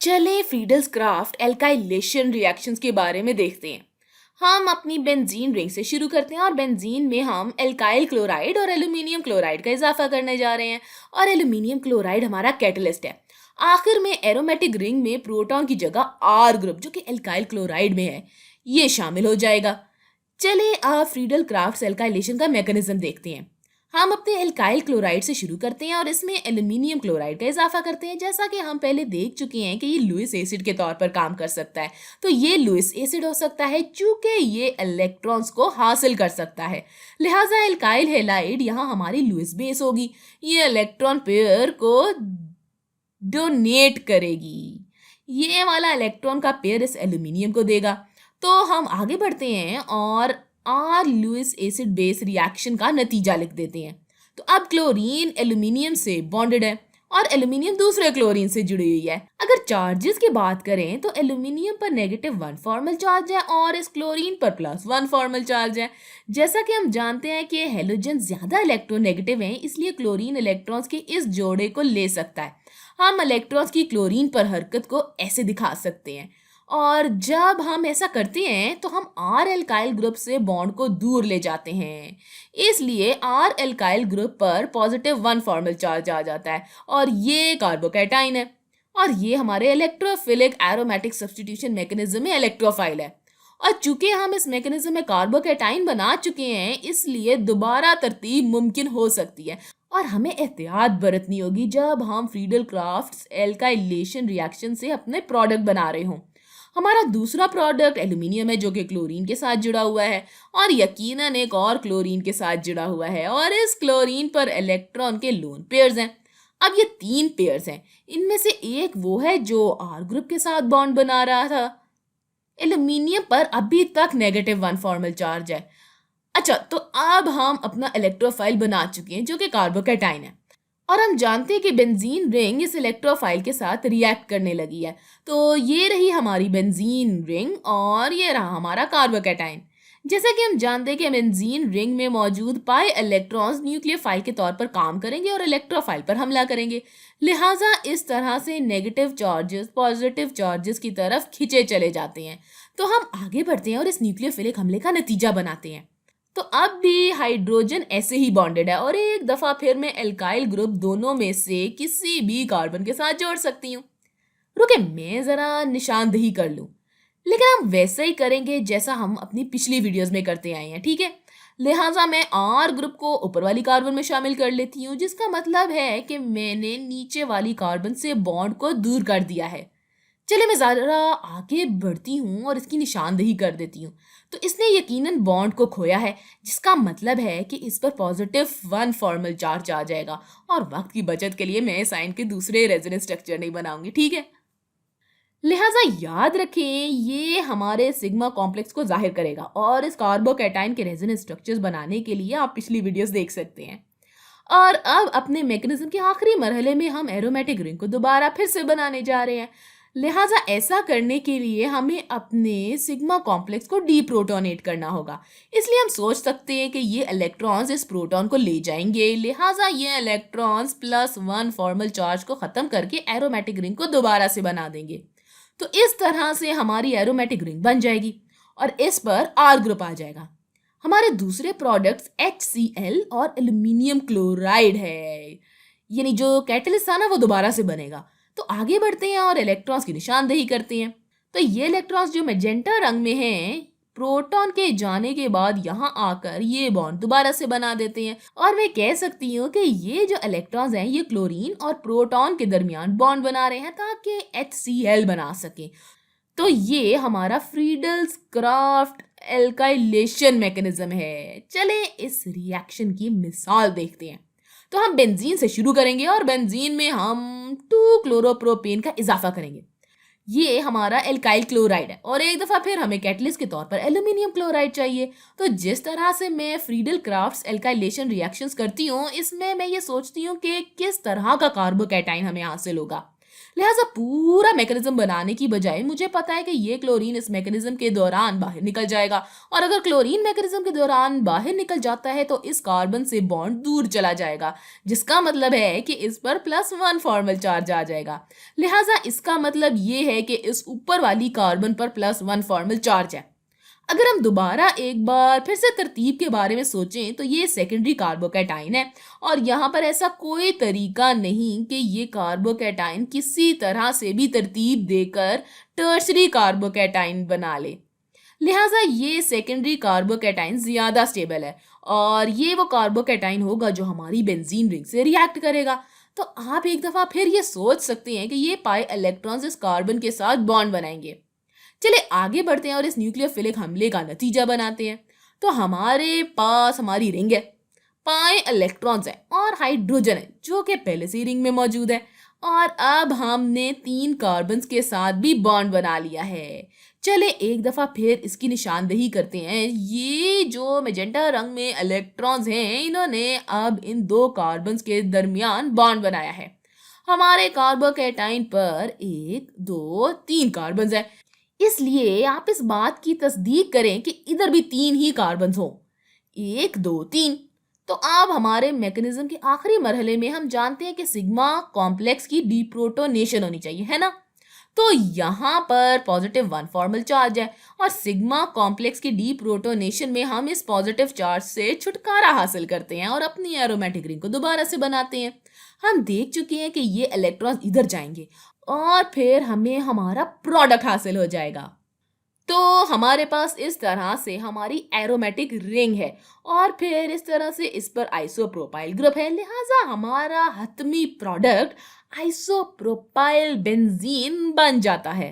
चले फ्रीडल्स craft alkylation reactions के बारे में देखते हैं। हम अपनी बेंजीन रिंग से शुरू करते हैं और बेंजीन में हम एल्काइल क्लोराइड और एल्यूमिनियम क्लोराइड का इजाफा करने जा रहे हैं और एल्यूमिनियम क्लोराइड हमारा कैटलिस्ट है। आखिर में एरोमेटिक रिंग में प्रोटॉन की जगह आर ग्रुप जो कि एल्काइल क्लोराइड में है ये शामिल हो जाएगा। चलिए अब फ्रीडल क्राफ्ट एल्काइलेशन का मैकेनिज्म देखते हैं। हम अपने एल्काइल क्लोराइड से शुरू करते हैं और इसमें एल्यूमिनियम क्लोराइड का इजाफा करते हैं। जैसा कि हम पहले देख चुके हैं कि ये लुइस एसिड के तौर पर काम कर सकता है, तो ये लुइस एसिड हो सकता है चूंकि ये इलेक्ट्रॉन्स को हासिल कर सकता है। लिहाजा एल्काइल हैलाइड यहाँ हमारी लुइस बेस होगी, ये इलेक्ट्रॉन पेयर को डोनेट करेगी। ये वाला इलेक्ट्रॉन का पेयर इस एल्यूमिनियम को देगा। तो हम आगे बढ़ते हैं और R Lewis acid base reaction का नतीजा लिख देते हैं। तो अब क्लोरीन एल्यूमिनियम से बॉन्डेड है और एल्यूमिनियम दूसरे क्लोरीन से जुड़ी हुई है। अगर चार्जेस की बात करें तो एल्यूमिनियम पर -1 फॉर्मल चार्ज है और इस क्लोरीन पर +1 फॉर्मल चार्ज है। जैसा कि हम जानते हैं कि हेलोजन ज्यादा इलेक्ट्रोनेगेटिव हैं, इसलिए क्लोरीन इलेक्ट्रॉन्स के इस जोड़े को ले सकता है। हम इलेक्ट्रॉन्स की क्लोरीन पर हरकत को ऐसे दिखा सकते हैं और जब हम ऐसा करते हैं तो हम आर एल्काइल ग्रुप से बॉन्ड को दूर ले जाते हैं। इसलिए आर एल्काइल ग्रुप पर +1 फॉर्मल चार्ज आ जाता है और ये कार्बोकैटाइन है और ये हमारे इलेक्ट्रोफिलिक एरोमेटिक सब्स्टिट्यूशन मैकेनिज्म में इलेक्ट्रोफाइल है। और चूंकि हम इस मैकेनिज्म में कार्बोकैटाइन बना चुके हैं, इसलिए दोबारा तरतीब मुमकिन हो सकती है और हमें एहतियात बरतनी होगी जब हम फ्रीडल क्राफ्ट एल्काइलेशन रिएक्शन से अपने प्रोडक्ट बना रहे हों। हमारा दूसरा प्रोडक्ट एल्यूमिनियम है जो कि क्लोरीन के साथ जुड़ा हुआ है और यकीनन एक और क्लोरीन के साथ जुड़ा हुआ है और इस क्लोरीन पर इलेक्ट्रॉन के लोन पेयर्स हैं। अब ये 3 पेयर्स हैं, इनमें से एक वो है जो आर ग्रुप के साथ बॉन्ड बना रहा था। एल्यूमिनियम पर अभी तक -1 फॉर्मल चार्ज है। अच्छा, तो अब हम अपना इलेक्ट्रोफाइल बना चुके हैं जो कि कार्बोकैटाइन है और हम जानते हैं कि बेंजीन रिंग इस इलेक्ट्रोफाइल के साथ रिएक्ट करने लगी है। तो ये रही हमारी बेंजीन रिंग और ये रहा हमारा कार्बोकैटाइन। जैसा कि हम जानते हैं कि बेंजीन रिंग में मौजूद पाई इलेक्ट्रॉन्स न्यूक्लियोफाइल के तौर पर काम करेंगे और इलेक्ट्रोफाइल पर हमला करेंगे। लिहाजा इस तरह से नेगेटिव चार्जेस पॉजिटिव चार्जेस की तरफ खिंचे चले जाते हैं। तो हम आगे बढ़ते हैं और इस न्यूक्लियोफिलिक हमले का नतीजा बनाते हैं। तो अब भी हाइड्रोजन ऐसे ही बॉन्डेड है और एक दफा फिर मैं एल्काइल ग्रुप दोनों में से किसी भी कार्बन के साथ जोड़ सकती हूँ। रुके, मैं जरा निशानदेही कर लूं, लेकिन हम वैसा ही करेंगे जैसा हम अपनी पिछली वीडियोस में करते आए हैं, ठीक है। लिहाजा मैं आर ग्रुप को ऊपर वाली कार्बन में शामिल कर लेती हूँ, जिसका मतलब है कि मैंने नीचे वाली कार्बन से बॉन्ड को दूर कर दिया है। चलिए मैं ज़रा आगे बढ़ती हूँ और इसकी निशानदेही कर देती हूँ। तो इसने यकीनन बॉन्ड को खोया है, जिसका मतलब है कि इस पर +1 फॉर्मल चार्ज आ जाएगा और वक्त की बचत के लिए मैं साइन के दूसरे रेजोनेंस स्ट्रक्चर नहीं बनाऊंगी, ठीक है। लिहाजा याद रखें ये हमारे सिग्मा कॉम्प्लेक्स को जाहिर करेगा और इस कार्बोकैटाइन के रेजोनेंस स्ट्रक्चर्स बनाने के लिए आप पिछली वीडियोस देख सकते हैं। और अब अपने मैकेनिज्म के आखिरी मरहले में हम एरोमेटिक रिंग को दोबारा फिर से बनाने जा रहे हैं। लिहाजा ऐसा करने के लिए हमें अपने सिग्मा कॉम्प्लेक्स को डीप्रोटोनेट करना होगा। इसलिए हम सोच सकते हैं कि ये इलेक्ट्रॉन्स इस प्रोटॉन को ले जाएंगे। लिहाजा ये इलेक्ट्रॉन्स +1 फॉर्मल चार्ज को ख़त्म करके एरोमेटिक रिंग को दोबारा से बना देंगे। तो इस तरह से हमारी एरोमेटिक रिंग बन जाएगी और इस पर आर ग्रुप आ जाएगा। हमारे दूसरे प्रोडक्ट्स HCl और एल्यूमिनियम क्लोराइड है, यानी जो कैटलिस्ट था ना वो दोबारा से बनेगा। तो आगे बढ़ते हैं और इलेक्ट्रॉन्स की निशानदेही करते हैं। तो ये इलेक्ट्रॉन्स जो मैजेंटा रंग में हैं, प्रोटॉन के जाने के बाद यहाँ आकर ये बॉन्ड दोबारा से बना देते हैं और मैं कह सकती हूँ कि ये जो इलेक्ट्रॉन्स हैं ये क्लोरीन और प्रोटॉन के दरमियान बॉन्ड बना रहे हैं ताकि HCl बना सके। तो ये हमारा फ्रीडल्स क्राफ्ट एल्काइलेशन मैकेनिज्म है। चले इस रिएक्शन की मिसाल देखते हैं। तो हम बेंजीन से शुरू करेंगे और बेंजीन में हम 2 क्लोरोप्रोपेन का इजाफा करेंगे। ये हमारा एल्काइल क्लोराइड है और एक दफ़ा फिर हमें कैटलिस्ट के तौर पर एल्यूमिनियम क्लोराइड चाहिए। तो जिस तरह से मैं फ्रीडल क्राफ्ट्स एल्काइलेशन रिएक्शंस करती हूँ, इसमें मैं ये सोचती हूँ कि किस तरह का कार्बोकैटाइन हमें हासिल होगा। लिहाजा पूरा मैकेनिज्म बनाने की बजाय मुझे पता है कि ये क्लोरीन इस मैकेनिज्म के दौरान बाहर निकल जाएगा, और अगर क्लोरीन मैकेनिज्म के दौरान बाहर निकल जाता है तो इस कार्बन से बॉन्ड दूर चला जाएगा, जिसका मतलब है कि इस पर +1 फॉर्मल चार्ज आ जाएगा। लिहाजा इसका मतलब ये है कि इस ऊपर वाली कार्बन पर +1 फॉर्मल चार्ज है। अगर हम दोबारा एक बार फिर से तरतीब के बारे में सोचें तो ये सेकेंडरी कार्बोकैटाइन है, और यहाँ पर ऐसा कोई तरीका नहीं कि ये कार्बोकैटाइन किसी तरह से भी तरतीब देकर टर्शरी कार्बोकैटाइन बना ले। लिहाजा ये सेकेंडरी कार्बोकैटाइन ज़्यादा स्टेबल है, और ये वो कार्बोकैटाइन होगा जो हमारी बेंजीन रिंग से रिएक्ट करेगा। तो आप एक दफ़ा फिर ये सोच सकते हैं कि ये पाई इलेक्ट्रॉन्स इस कार्बन के साथ बॉन्ड बनाएंगे। चलिए आगे बढ़ते हैं और इस न्यूक्लियोफिलिक हमले का नतीजा बनाते हैं। तो हमारे पास हमारी रिंग है, पाए इलेक्ट्रॉन्स हैं और हाइड्रोजन है जो कि पहले से ही रिंग में मौजूद है, और अब हमने 3 कार्बन्स के साथ भी बॉन्ड बना लिया है। चले एक दफ़ा फिर इसकी निशानदेही करते हैं। ये जो मैजेंटा रंग में इलेक्ट्रॉन्स हैं, इन्होंने अब इन 2 कार्बन्स के दरमियान बॉन्ड बनाया है। हमारे कार्बोकैटाइन पर 1 2 3 कार्बन्स हैं, इसलिए आप इस बात की तस्दीक करें कि इधर भी 3 ही कार्बन्स हों, 1 2 3। तो अब हमारे मैकेनिज्म के आखिरी मरहले में हम जानते हैं कि सिग्मा कॉम्प्लेक्स की डीप्रोटोनेशन होनी चाहिए, है ना? तो यहाँ पर +1 फॉर्मल चार्ज है, और सिग्मा कॉम्प्लेक्स की डीप्रोटोनेशन में हम इस पॉजिटिव चार्ज से छुटकारा हासिल करते हैं और अपनी एरोमेटिक रिंग को दोबारा से बनाते हैं। हम देख चुके हैं कि ये इलेक्ट्रॉन्स इधर जाएंगे और फिर हमें हमारा प्रोडक्ट हासिल हो जाएगा। तो हमारे पास इस तरह से हमारी एरोमेटिक रिंग है, और फिर इस तरह से इस पर आइसोप्रोपाइल ग्रुप है। लिहाजा हमारा हतमी प्रोडक्ट आइसोप्रोपाइल बेंजीन बन जाता है।